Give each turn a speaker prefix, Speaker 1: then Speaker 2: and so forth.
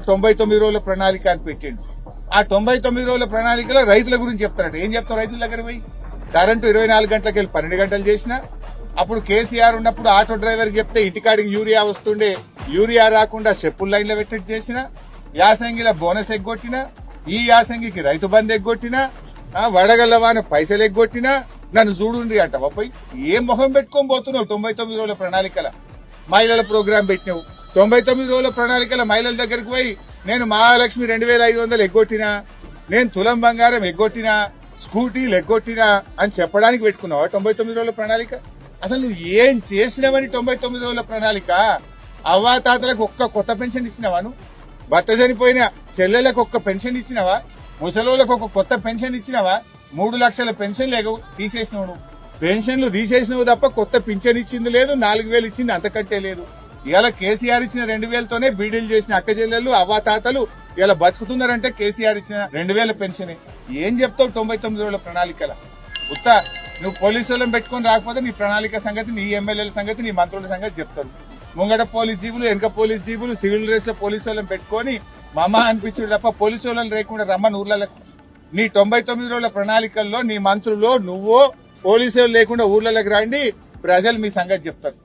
Speaker 1: 99 రోజుల ప్రణాళిక అని పెట్టిండు. ఆ 99 రోజుల ప్రణాళికలో రైతుల గురించి చెప్తారట. ఏం చెప్తావు రైతుల దగ్గర పోయి? కరెంటు 24 గంటలకు వెళ్ళి 12 గంటలు చేసినా, అప్పుడు కేసీఆర్ ఉన్నప్పుడు ఆటో డ్రైవర్ చెప్తే ఇంటికాడికి యూరియా వస్తుండే, యూరియా రాకుండా చెప్పుల లైన్లో పెట్టినట్టు చేసిన, యాసంగిలో బోనస్ ఎగ్గొట్టినా, ఈ యాసంగికి రైతు బంధు ఎగ్గొట్టినా, వడగల్లవాన పైసలు ఎగ్గొట్టినా, నన్ను చూడుండి అంటావా పోయి? ఏం మొహం పెట్టుకొని పోతున్నావు? 99 రోజుల ప్రణాళికల మహిళల ప్రోగ్రాం పెట్టినావు. 99 రోజుల ప్రణాళికల మహిళల దగ్గరికి పోయి నేను మహాలక్ష్మి 2500 ఎగ్గొట్టినా, నేను తులం బంగారం ఎగ్గొట్టినా, స్కూటీలు ఎగ్గొట్టినా అని చెప్పడానికి పెట్టుకున్నావా 99 రోజుల ప్రణాళిక? అసలు నువ్వు ఏం చేసినావని 99 రోజుల ప్రణాళిక? అవ్వాతాతలకు ఒక్క కొత్త పెన్షన్ ఇచ్చినావా? నువ్వు భర్త చనిపోయిన చెల్లెలకు ఒక్క పెన్షన్ ఇచ్చినావా? ముసలోళ్ళకు ఒక కొత్త పెన్షన్ ఇచ్చినావా? 3 లక్షల పెన్షన్ లేవు, తీసేసినావు. నువ్వు పెన్షన్లు తీసేసినవు తప్ప కొత్త పింఛన్ ఇచ్చింది లేదు, 4000 ఇచ్చింది అంతకంటే లేదు. ఇవాళ కేసీఆర్ ఇచ్చిన 2000తోనే బీడీలు చేసిన అక్క చెల్లెళ్ళు అవ్వాతాతలు ఇలా బతుకుతున్నారంటే కేసీఆర్ ఇచ్చిన 2000 పెన్షన్. ఏం చెప్తావు 99 రోజుల ప్రణాళికల? ఉత్తా నువ్వు పోలీసు వాళ్ళని పెట్టుకొని రాకపోతే నీ ప్రణాళిక సంగతి, నీ ఎమ్మెల్యేల సంగతి, నీ మంత్రుల సంగతి చెప్తారు. ముంగట పోలీస్ జీబులు, వెనక పోలీస్ జీబులు, సివిల్ డ్రెస్ లో పోలీసు వాళ్ళని పెట్టుకొని మమ్మ అనిపించుడు తప్ప పోలీసు వాళ్ళని లేకుండా రమ్మని ఊర్లకు. నీ 99 రోజుల ప్రణాళికల్లో నీ మంత్రులు నువ్వు పోలీసు లేకుండా ఊర్లలోకి రండి, ప్రజలు మీ సంగతి చెప్తారు.